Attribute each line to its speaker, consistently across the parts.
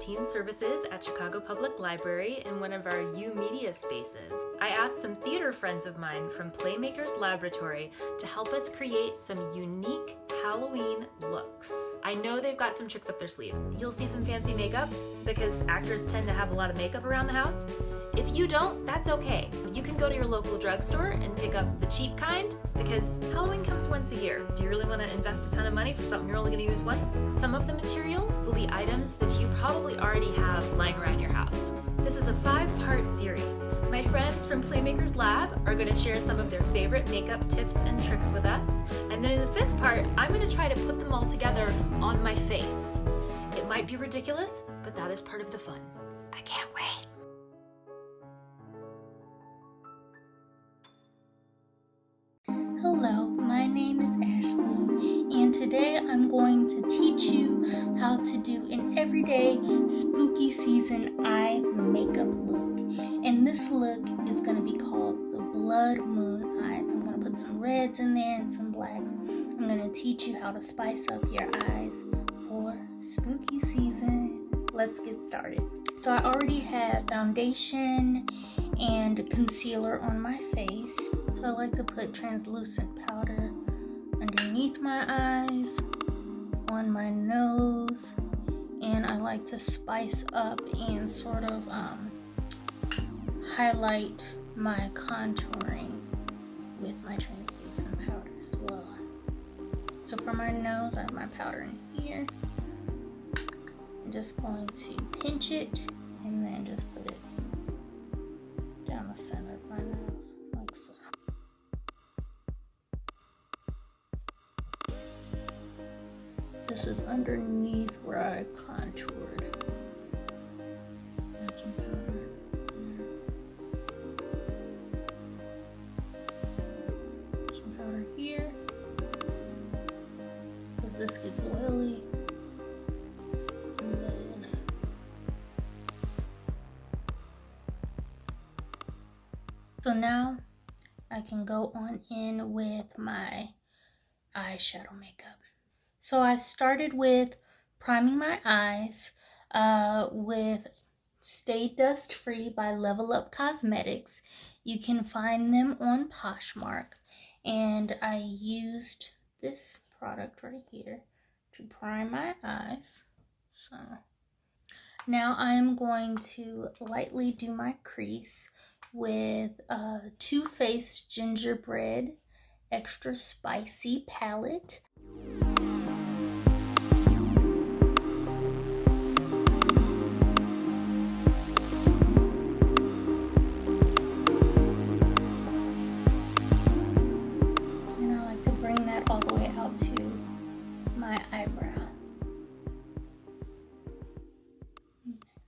Speaker 1: teen services at Chicago Public Library in one of our YOUmedia spaces. I asked some theater friends of mine from PlayMakers Laboratory to help us create some unique Halloween looks. I know they've got some tricks up their sleeve. You'll see some fancy makeup because actors tend to have a lot of makeup around the house. If you don't, that's okay. You can go to your local drugstore and pick up the cheap kind because Halloween comes once a year. Do you really want to invest a ton of money for something you're only going to use once? Some of the materials will be items that you probably already have lying around your house. This is a 5-part series. My friends from PlayMakers Lab are going to share some of their favorite makeup tips and tricks with us. And then in the 5th part, I'm going to try to put them all together on my face. It might be ridiculous, but that is part of the fun. I can't wait.
Speaker 2: Hello, my name is Ashley, and today I'm going to teach you how to do an everyday spooky season eye makeup look. And this look is going to be called the Blood Moon Eyes. I'm going to put some reds in there and some blacks. I'm going to teach you how to spice up your eyes for spooky season. Let's get started. So I already have foundation and concealer on my face. So I like to put translucent powder underneath my eyes, on my nose, and I like to spice up and sort of highlight my contouring with my translucent powder as well. So for my nose, I have my powder in here. I'm just going to pinch it and then just put it down the center of my nose, like so. This is underneath where I contoured. Add some powder. Some powder here, because this gets oily. So now I can go on in with my eyeshadow makeup. So I started with priming my eyes with Stay Dust Free by Level Up Cosmetics. You can find them on Poshmark. And I used this product right here to prime my eyes. So now I am going to lightly do my crease with Too Faced Gingerbread Extra Spicy Palette. And I like to bring that all the way out to my eyebrow.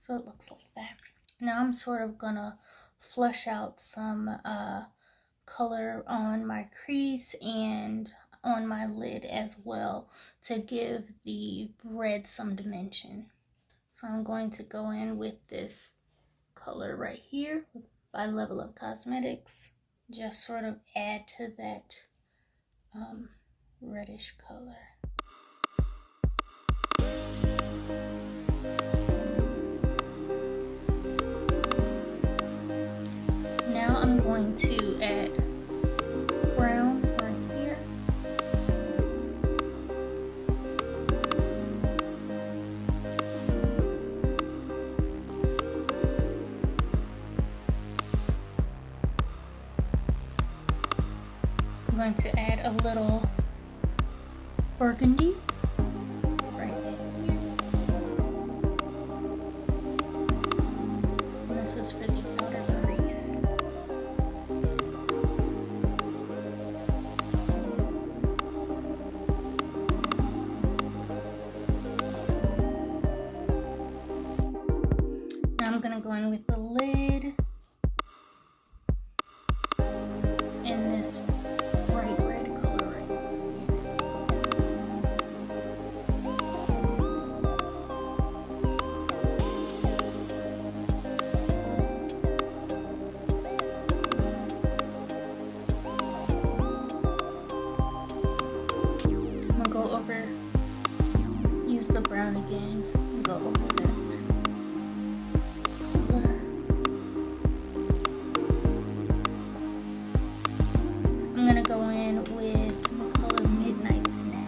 Speaker 2: So it looks like that. Now I'm sort of gonna flush out some color on my crease and on my lid as well to give the red some dimension. So I'm going to go in with this color right here by Level Up Cosmetics. Just sort of add to that reddish color. Now I'm going to add brown right here. I'm going to add a little burgundy right here. And this is for the outer crease. Now I'm going to go in with the lid and this bright red color right here. I'm going to go over, use the brown again, and go over that. in with the color Midnight Snack.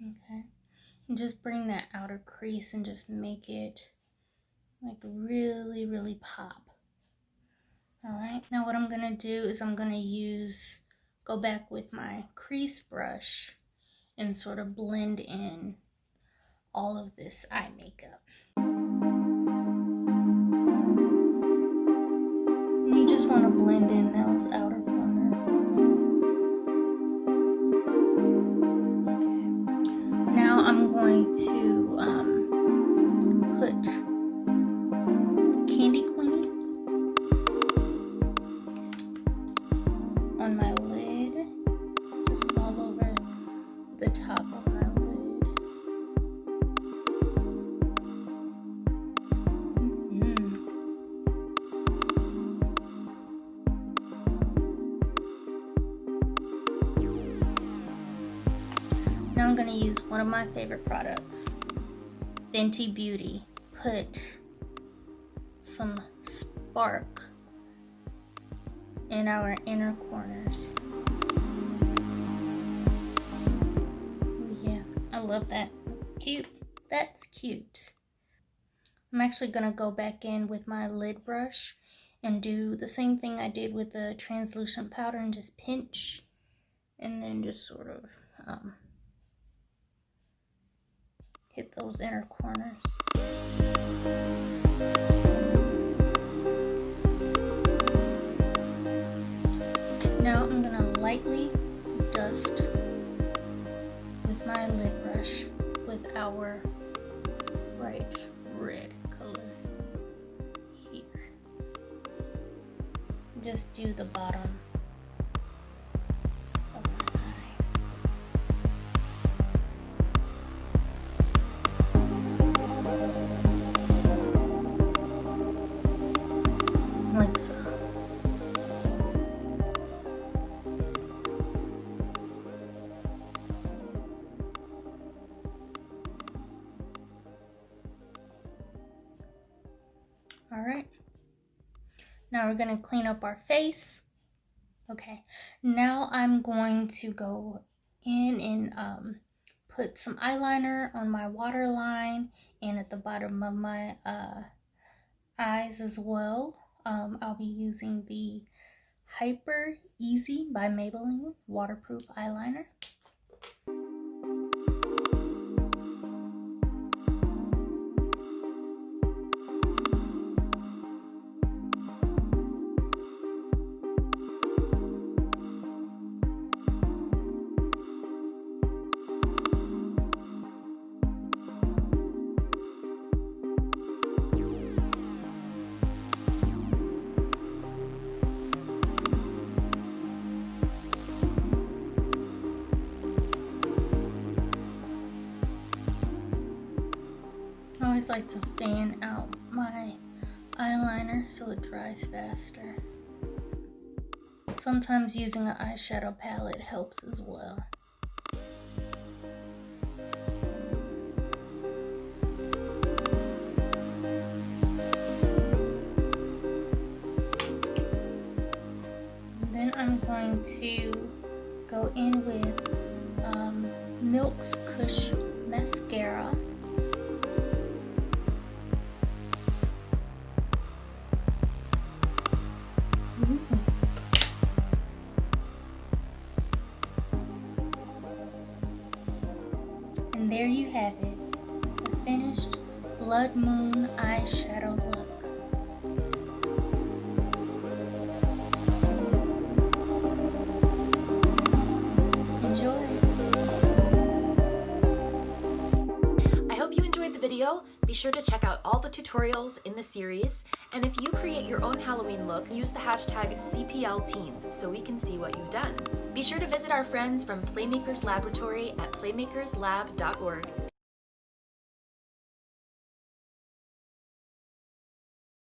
Speaker 2: Okay, and just bring that outer crease and just make it like really, really pop. All right, now what I'm gonna do is I'm gonna go back with my crease brush and sort of blend in all of this eye makeup. And you just want to blend in those outer corners. Okay. Now I'm going to put Candy Queen on my lid, just all over the top of my lid. Now I'm going to use one of my favorite products, Fenty Beauty. Put some spark in our inner corners. Ooh, yeah, I love that. That's cute. That's cute. I'm actually gonna go back in with my lid brush and do the same thing I did with the translucent powder and just pinch and then just sort of hit those inner corners. Now I'm gonna lightly dust with my lid brush with our bright red color here. Just do the bottom of my eyes. Like so. All right, now we're gonna clean up our face. Okay, now I'm going to go in and put some eyeliner on my waterline and at the bottom of my eyes as well. I'll be using the Hyper Easy by Maybelline waterproof eyeliner. I always like to fan out my eyeliner so it dries faster. Sometimes using an eyeshadow palette helps as well. And then I'm going to go in with Milk's Kush mascara. And there you have it, the finished Blood Moon eyeshadow look. Enjoy!
Speaker 1: I hope you enjoyed the video. Be sure to check out all the tutorials in the series, and if you create your own Halloween look, use the hashtag #CPLTeens so we can see what you've done. Be sure to visit our friends from PlayMakers Laboratory at playmakerslab.org